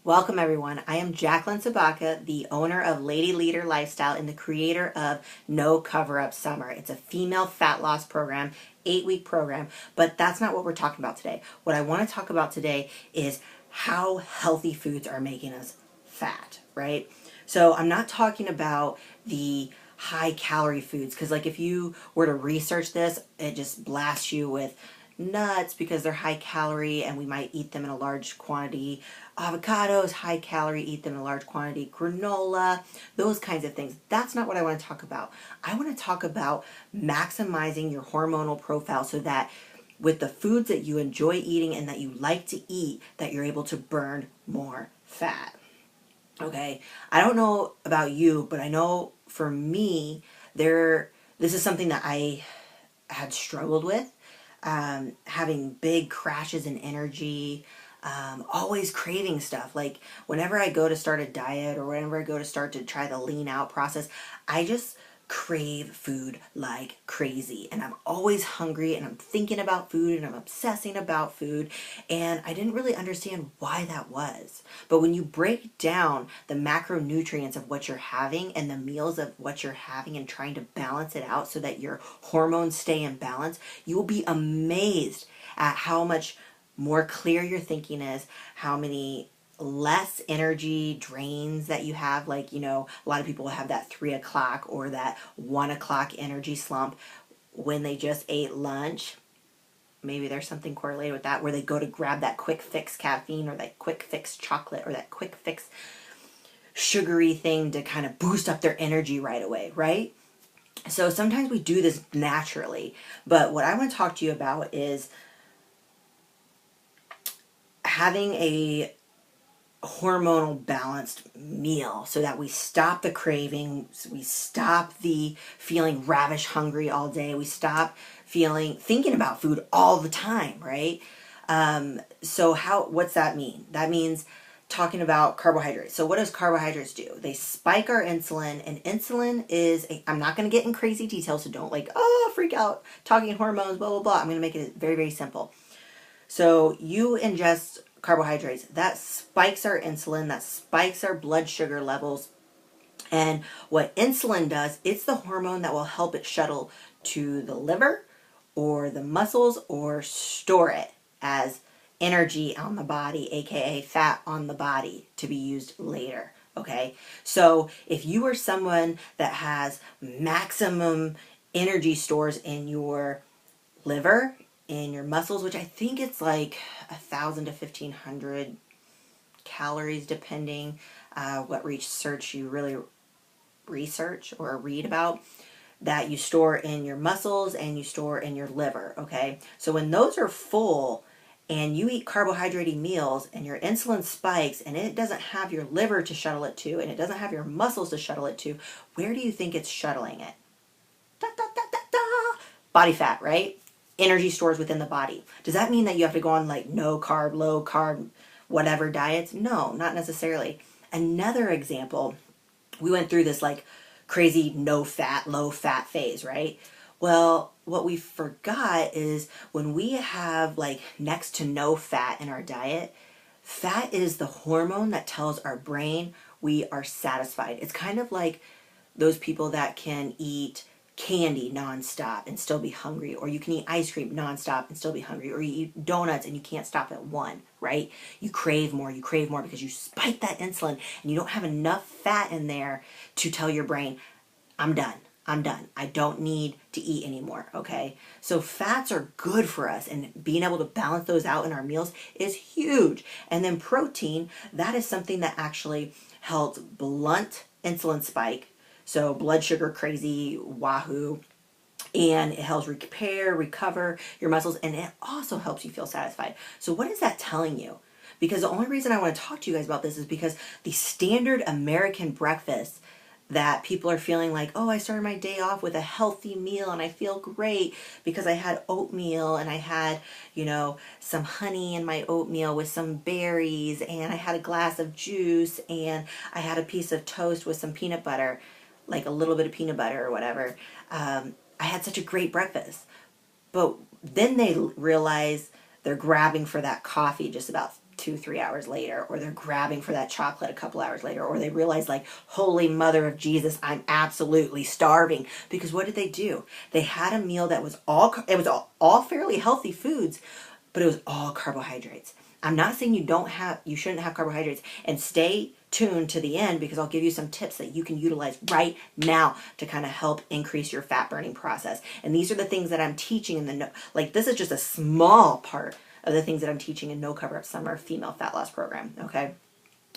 Welcome everyone. I am Jacqueline Sabaka, the owner of Lady Leader Lifestyle and the creator of No Cover Up Summer. It's a female fat loss program, 8-week program, but that's not what we're talking about today. What I want to talk about today is how healthy foods are making us fat, right? So I'm not talking about the high calorie foods because like if you were to research this, it just blasts you with nuts because they're high calorie and we might eat them in a large quantity. Avocados, high calorie, eat them in a large quantity. Granola, those kinds of things. That's not what I want to talk about. I want to talk about maximizing your hormonal profile so that with the foods that you enjoy eating and that you like to eat, that you're able to burn more fat. Okay, I don't know about you, but I know for me, this is something that I had struggled with, having big crashes in energy, always craving stuff. Like whenever I go to start a diet or whenever I go to start to try the lean out process, I just crave food like crazy and I'm always hungry and I'm thinking about food and I'm obsessing about food, and I didn't really understand why that was. But when you break down the macronutrients of what you're having and the meals of what you're having and trying to balance it out so that your hormones stay in balance, you will be amazed at how much more clear your thinking is, how many less energy drains that you have. Like, a lot of people have that 3 o'clock or that 1 o'clock energy slump when they just ate lunch. Maybe there's something correlated with that, where they go to grab that quick fix caffeine or that quick fix chocolate or that quick fix sugary thing to kind of boost up their energy right away, right? So sometimes we do this naturally, but what I want to talk to you about is having a hormonal balanced meal so that we stop the craving, we stop the feeling ravish hungry all day, we stop thinking about food all the time, right? What's that mean? That means talking about carbohydrates. So what does carbohydrates do? They spike our insulin, and insulin I'm not going to get in crazy details, so don't freak out talking hormones, blah, blah, blah. I'm going to make it very, very simple. So you ingest carbohydrates, that spikes our insulin, that spikes our blood sugar levels. And what insulin does, it's the hormone that will help it shuttle to the liver or the muscles or store it as energy on the body, aka fat on the body, to be used later. Okay, so if you are someone that has maximum energy stores in your liver, in your muscles, which I think it's like 1,000 to 1,500 calories, depending what research you really research or read about, that you store in your muscles and you store in your liver. Okay, so when those are full and you eat carbohydrate meals and your insulin spikes and it doesn't have your liver to shuttle it to and it doesn't have your muscles to shuttle it to, where do you think it's shuttling it? Da, da, da, da, da. Body fat, right? Energy stores within the body. Does that mean that you have to go on like no carb, low carb, whatever diets? No, not necessarily. Another example, we went through this like crazy no fat, low fat phase, right? Well, what we forgot is when we have like next to no fat in our diet, fat is the hormone that tells our brain we are satisfied. It's kind of like those people that can eat candy nonstop and still be hungry, or you can eat ice cream nonstop and still be hungry, or you eat donuts and you can't stop at one, right? You crave more because you spike that insulin and you don't have enough fat in there to tell your brain, I'm done. I don't need to eat anymore, okay? So fats are good for us, and being able to balance those out in our meals is huge. And then protein, that is something that actually helps blunt insulin spike. So blood sugar crazy, wahoo, and it helps recover your muscles, and it also helps you feel satisfied. So what is that telling you? Because the only reason I want to talk to you guys about this is because the standard American breakfast that people are feeling like, oh, I started my day off with a healthy meal and I feel great because I had oatmeal and I had, some honey in my oatmeal with some berries, and I had a glass of juice, and I had a piece of toast with some peanut butter, like a little bit of peanut butter or whatever. I had such a great breakfast. But then they realize they're grabbing for that coffee just about 2-3 hours later, or they're grabbing for that chocolate a couple hours later, or they realize like, holy mother of Jesus, I'm absolutely starving. Because what did they do? They had a meal that was all fairly healthy foods, but it was all carbohydrates. I'm not saying you shouldn't have carbohydrates, and stay tuned to the end because I'll give you some tips that you can utilize right now to kind of help increase your fat burning process. And these are the things that I'm teaching in the this is just a small part of the things that I'm teaching in No Cover Up Summer Female Fat Loss Program, okay?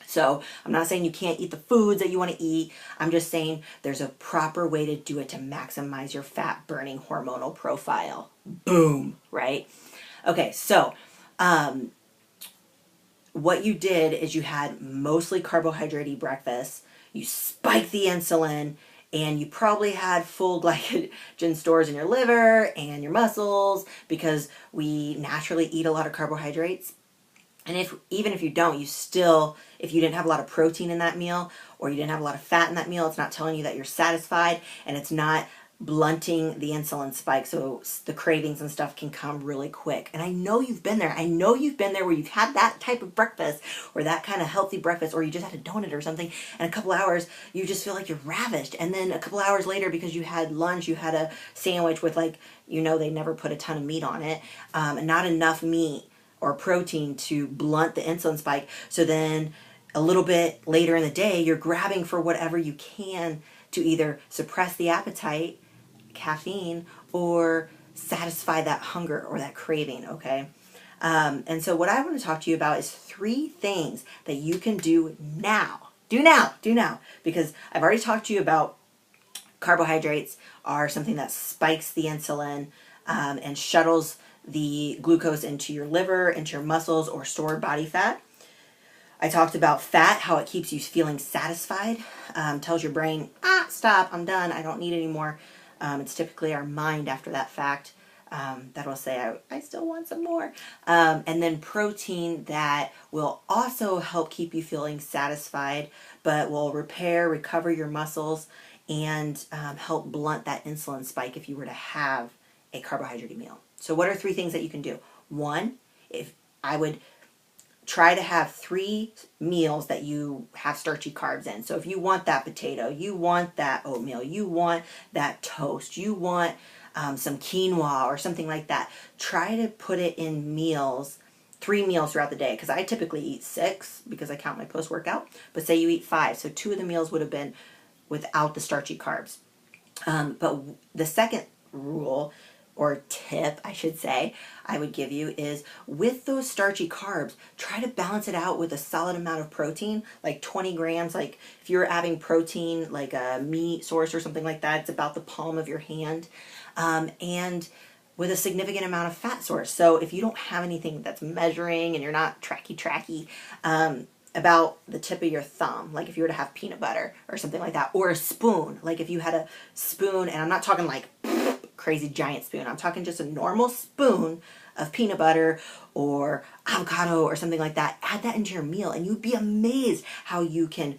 So I'm not saying you can't eat the foods that you want to eat. I'm just saying there's a proper way to do it to maximize your fat burning hormonal profile. Boom, right? Okay, so what you did is you had mostly carbohydrate-y breakfast, you spiked the insulin, and you probably had full glycogen stores in your liver and your muscles because we naturally eat a lot of carbohydrates. And even if you don't, if you didn't have a lot of protein in that meal or you didn't have a lot of fat in that meal, it's not telling you that you're satisfied, and it's not blunting the insulin spike, so the cravings and stuff can come really quick. And I know you've been there. I know you've been there where you've had that type of breakfast or that kind of healthy breakfast, or you just had a donut or something, and a couple hours you just feel like you're ravished. And then a couple hours later, because you had lunch, you had a sandwich with they never put a ton of meat on it, and not enough meat or protein to blunt the insulin spike. So then a little bit later in the day, you're grabbing for whatever you can to either suppress the appetite, caffeine, or satisfy that hunger or that craving, okay? And so what I want to talk to you about is 3 things that you can do now. Do now. Because I've already talked to you about carbohydrates are something that spikes the insulin and shuttles the glucose into your liver, into your muscles, or stored body fat. I talked about fat, how it keeps you feeling satisfied, tells your brain, stop, I'm done, I don't need any more. It's typically our mind after that fact that'll say, I still want some more. And then protein that will also help keep you feeling satisfied, but will recover your muscles, and help blunt that insulin spike if you were to have a carbohydrate meal. So what are 3 things that you can do? 1, if I would try to have 3 meals that you have starchy carbs in. So if you want that potato, you want that oatmeal, you want that toast, you want some quinoa or something like that, try to put it in meals, 3 meals throughout the day, because I typically eat 6 because I count my post-workout, but say you eat 5, so 2 of the meals would have been without the starchy carbs. But the second rule, or tip, I should say, I would give you is with those starchy carbs, try to balance it out with a solid amount of protein, like 20 grams. Like if you're adding protein, like a meat source or something like that, it's about the palm of your hand, and with a significant amount of fat source. So if you don't have anything that's measuring and you're not tracky, about the tip of your thumb, like if you were to have peanut butter or something like that, or a spoon, like if you had a spoon, and I'm not talking like crazy giant spoon, I'm talking just a normal spoon of peanut butter or avocado or something like that, add that into your meal, and you'd be amazed how you can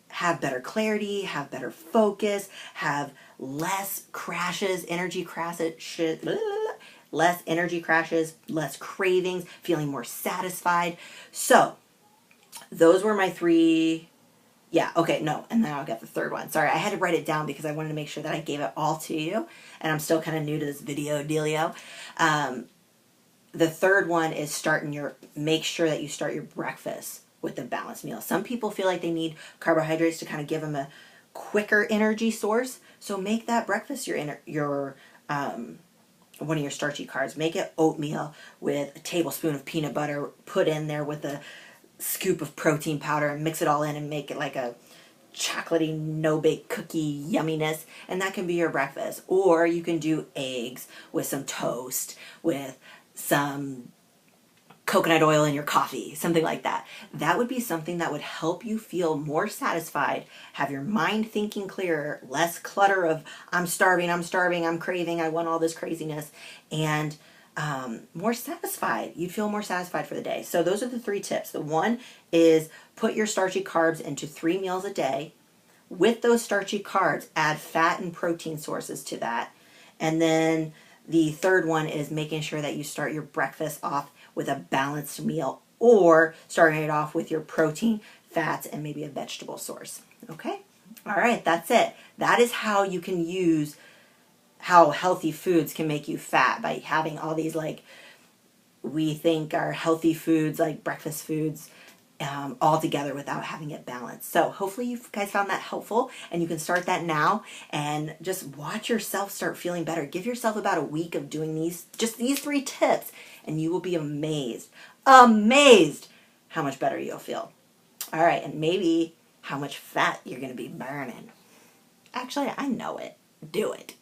have better clarity, have better focus, have less crashes, less energy crashes, less cravings, feeling more satisfied. So those were my 3. Yeah, okay, no, and then I'll get the third one. Sorry, I had to write it down because I wanted to make sure that I gave it all to you, and I'm still kind of new to this video dealio. The third one is make sure that you start your breakfast with a balanced meal. Some people feel like they need carbohydrates to kind of give them a quicker energy source, so make that breakfast your one of your starchy carbs. Make it oatmeal with a tablespoon of peanut butter put in there with a scoop of protein powder, and mix it all in and make it like a chocolatey no-bake cookie yumminess, and that can be your breakfast. Or you can do eggs with some toast, with some coconut oil in your coffee, something like that. That would be something that would help you feel more satisfied, have your mind thinking clearer, less clutter of I'm starving, I'm craving, I want all this craziness, and more satisfied. You'd feel more satisfied for the day. So those are the 3 tips. The one is put your starchy carbs into 3 meals a day. With those starchy carbs, add fat and protein sources to that. And then the third one is making sure that you start your breakfast off with a balanced meal or starting it off with your protein, fats, and maybe a vegetable source. Okay? All right, that's it. That is how you can use how healthy foods can make you fat, by having all these, like, we think are healthy foods, like breakfast foods, all together without having it balanced. So hopefully you guys found that helpful, and you can start that now and just watch yourself start feeling better. Give yourself about a week of doing these 3 tips, and you will be amazed how much better you'll feel. All right, and maybe how much fat you're going to be burning. Actually, I know it. Do it.